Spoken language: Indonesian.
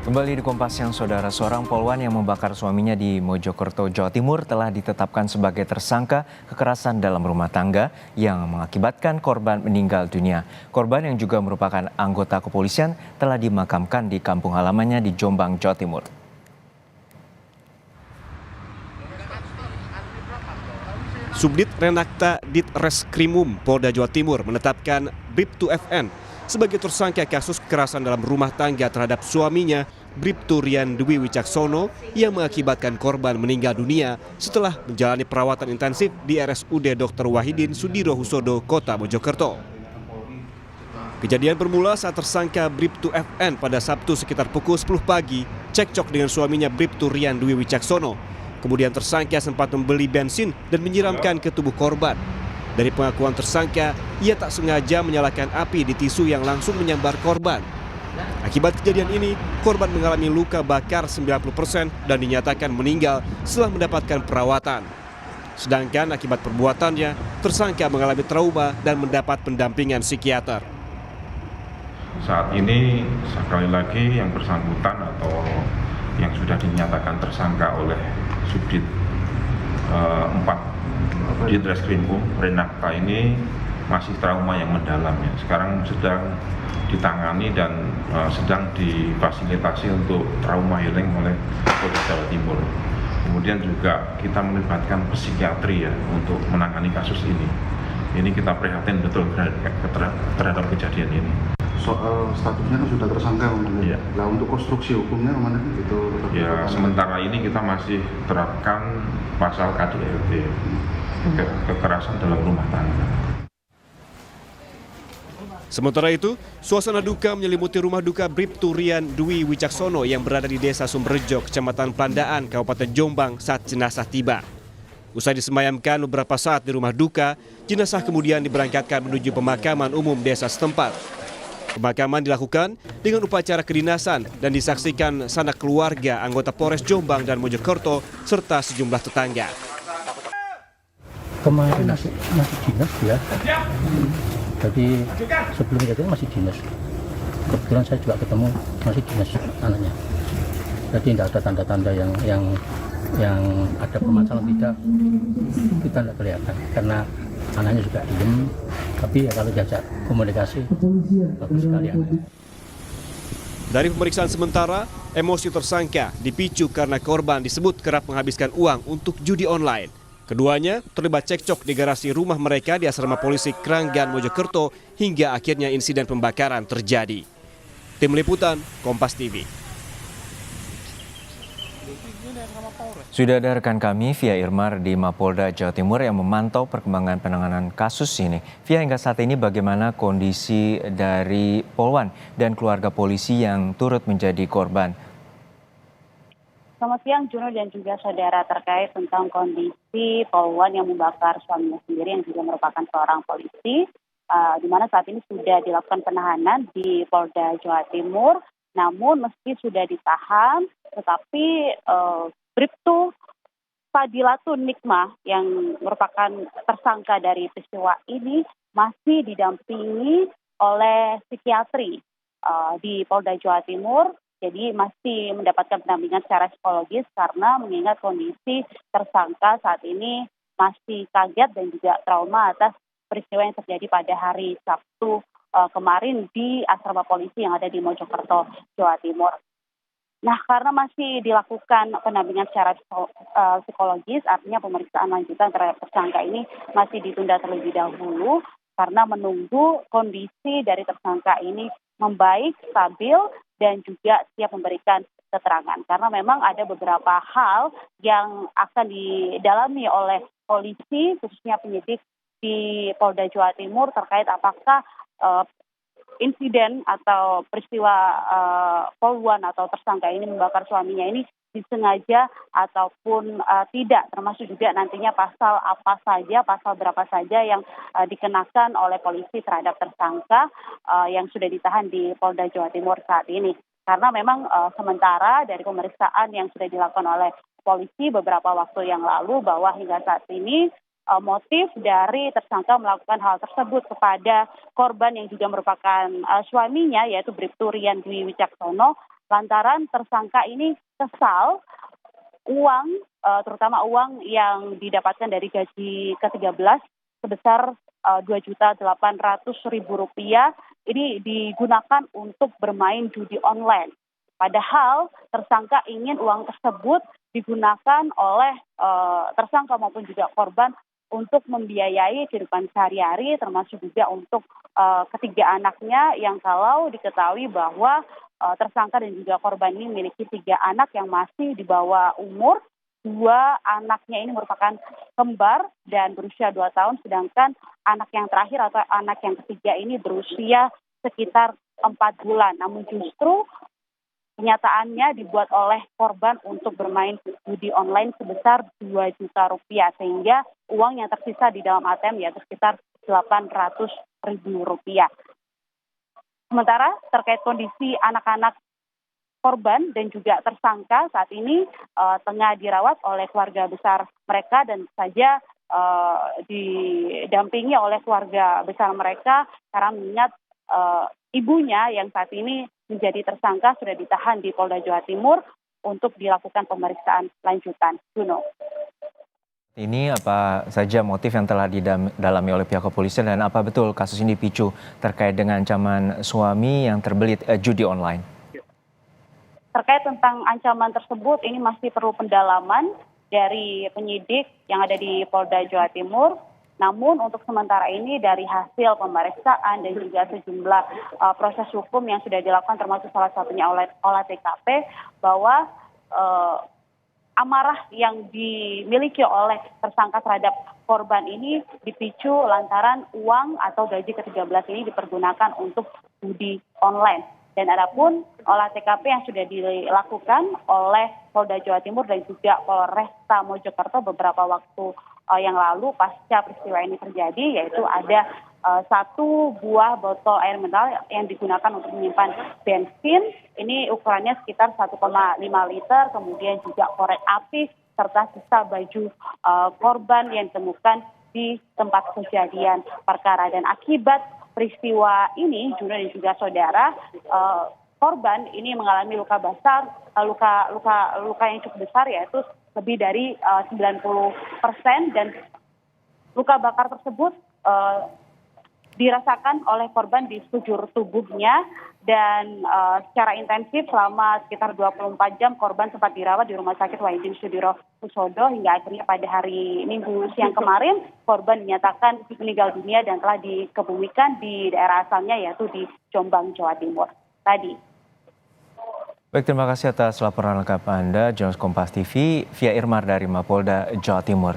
Kembali di Kompas Siang, Saudara, seorang polwan yang membakar suaminya di Mojokerto, Jawa Timur telah ditetapkan sebagai tersangka kekerasan dalam rumah tangga yang mengakibatkan korban meninggal dunia. Korban yang juga merupakan anggota kepolisian telah dimakamkan di kampung halamannya di Jombang, Jawa Timur. Subdit Renakta Ditreskrimum Polda Jawa Timur menetapkan Bribtu FN sebagai tersangka kasus kekerasan dalam rumah tangga terhadap suaminya, Bribtu Rian Dwi Wicaksono, yang mengakibatkan korban meninggal dunia setelah menjalani perawatan intensif di RSUD Dr. Wahidin Sudirohusodo, Kota Mojokerto. Kejadian bermula saat tersangka Bribtu FN pada Sabtu sekitar pukul 10 pagi cekcok dengan suaminya Bribtu Rian Dwi Wicaksono. Kemudian tersangka sempat membeli bensin dan menyiramkan ke tubuh korban. Dari pengakuan tersangka, ia tak sengaja menyalakan api di tisu yang langsung menyambar korban. Akibat kejadian ini, korban mengalami luka bakar 90% dan dinyatakan meninggal setelah mendapatkan perawatan. Sedangkan akibat perbuatannya, tersangka mengalami trauma dan mendapat pendampingan psikiater. Saat ini sekali lagi yang bersangkutan atau yang sudah dinyatakan tersangka oleh Subdit 4 Ditreskrimum Renakta ini masih trauma yang mendalam ya. Sekarang sedang ditangani dan sedang difasilitasi untuk trauma healing oleh Polda Jawa Timur. Kemudian juga kita melibatkan psikiatri ya untuk menangani kasus ini. Ini kita prihatin betul terhadap kejadian ini. Soal statusnya kan sudah tersangka, ya. Nah, untuk konstruksi hukumnya kemana gitu? Ya, sementara ini kita masih terapkan pasal KDRT, kekerasan dalam rumah tangga. Sementara itu, suasana duka menyelimuti rumah duka Bribtu Rian Dwi Wicaksono yang berada di Desa Sumberjo, Kecamatan Pandaan, Kabupaten Jombang saat jenazah tiba. Usai disemayamkan beberapa saat di rumah duka, jenazah kemudian diberangkatkan menuju pemakaman umum desa setempat. Pemakaman dilakukan dengan upacara kedinasan dan disaksikan sanak keluarga, anggota Polres Jombang dan Mojokerto, serta sejumlah tetangga. Kemarin masih dinas ya, jadi sebelum kejadian masih dinas. Kebetulan saya juga ketemu masih dinas anaknya. Jadi tidak ada tanda-tanda yang ada permasalahan, tidak, kita tidak kelihatan karena anaknya juga diem. Tapi ya kalau diajak komunikasi bagus sekali anaknya. Dari pemeriksaan sementara, emosi tersangka dipicu karena korban disebut kerap menghabiskan uang untuk judi online. Keduanya terlibat cekcok di garasi rumah mereka di asrama polisi Kranggan, Mojokerto, hingga akhirnya insiden pembakaran terjadi. Tim Liputan, Kompas TV. Sudah ada rekan kami Via Irmar di Mapolda Jawa Timur yang memantau perkembangan penanganan kasus ini. Via, hingga saat ini bagaimana kondisi dari polwan dan keluarga polisi yang turut menjadi korban? Selamat siang Juno dan juga saudara, terkait tentang kondisi polwan yang membakar suaminya sendiri yang juga merupakan seorang polisi, di mana saat ini sudah dilakukan penahanan di Polda Jawa Timur. Namun meski sudah ditahan, tetapi Bribtu Fadilatun Nikmah yang merupakan tersangka dari peristiwa ini masih didampingi oleh psikiatri di Polda Jawa Timur. Jadi masih mendapatkan pendampingan secara psikologis karena mengingat kondisi tersangka saat ini masih kaget dan juga trauma atas peristiwa yang terjadi pada hari Sabtu kemarin di asrama polisi yang ada di Mojokerto, Jawa Timur. Nah, karena masih dilakukan pendampingan secara psikologis, artinya pemeriksaan lanjutan terhadap tersangka ini masih ditunda terlebih dahulu karena menunggu kondisi dari tersangka ini membaik, stabil, dan juga siap memberikan keterangan. Karena memang ada beberapa hal yang akan didalami oleh polisi, khususnya penyidik di Polda Jawa Timur terkait apakah insiden atau peristiwa polwan atau tersangka ini membakar suaminya ini disengaja ataupun tidak, termasuk juga nantinya pasal apa saja, pasal berapa saja yang dikenakan oleh polisi terhadap tersangka yang sudah ditahan di Polda Jawa Timur saat ini. Karena memang sementara dari pemeriksaan yang sudah dilakukan oleh polisi beberapa waktu yang lalu bahwa hingga saat ini motif dari tersangka melakukan hal tersebut kepada korban yang juga merupakan suaminya, yaitu Bribtu Rian Dwi Wicaksono, lantaran tersangka ini kesal uang, terutama uang yang didapatkan dari gaji ke-13 sebesar Rp2.800.000 ini digunakan untuk bermain judi online. Padahal tersangka ingin uang tersebut digunakan oleh tersangka maupun juga korban untuk membiayai kehidupan sehari-hari, termasuk juga untuk ketiga anaknya yang kalau diketahui bahwa tersangka dan juga korban ini memiliki 3 anak yang masih di bawah umur. 2 anaknya ini merupakan kembar dan berusia 2 tahun, sedangkan anak yang terakhir atau anak yang ketiga ini berusia sekitar 4 bulan. Namun justru kenyataannya dibuat oleh korban untuk bermain judi online sebesar Rp2 juta, sehingga uang yang tersisa di dalam ATM yaitu sekitar Rp800.000. Sementara terkait kondisi anak-anak korban dan juga tersangka saat ini tengah dirawat oleh keluarga besar mereka dan saja didampingi oleh keluarga besar mereka karena mengingat ibunya yang saat ini menjadi tersangka sudah ditahan di Polda Jawa Timur untuk dilakukan pemeriksaan lanjutan. Juno. Ini apa saja motif yang telah didalami oleh pihak kepolisian dan apa betul kasus ini dipicu terkait dengan ancaman suami yang terbelit judi online? Terkait tentang ancaman tersebut, ini masih perlu pendalaman dari penyidik yang ada di Polda Jawa Timur. Namun untuk sementara ini dari hasil pemeriksaan dan juga sejumlah proses hukum yang sudah dilakukan termasuk salah satunya olah TKP bahwa amarah yang dimiliki oleh tersangka terhadap korban ini dipicu lantaran uang atau gaji ke-13 ini dipergunakan untuk judi online. Dan adapun olah TKP yang sudah dilakukan oleh Polda Jawa Timur dan juga Polresta Mojokerto beberapa waktu yang lalu pasca peristiwa ini terjadi, yaitu ada 1 buah botol air mineral yang digunakan untuk menyimpan bensin. Ini ukurannya sekitar 1,5 liter, kemudian juga korek api serta sisa baju korban yang ditemukan di tempat kejadian perkara. Dan akibat peristiwa ini, Juno dan juga saudara, korban ini mengalami luka yang cukup besar, yaitu lebih dari 90%, dan luka bakar tersebut dirasakan oleh korban di sekujur tubuhnya dan secara intensif selama sekitar 24 jam korban sempat dirawat di Rumah Sakit Wahidin Sudirohusodo hingga akhirnya pada hari Minggu siang kemarin korban dinyatakan meninggal dunia dan telah dikebumikan di daerah asalnya yaitu di Jombang, Jawa Timur. Tadi. Baik, terima kasih atas laporan lengkap Anda, Jurnalis Kompas TV, via Irmar dari Mapolda, Jawa Timur.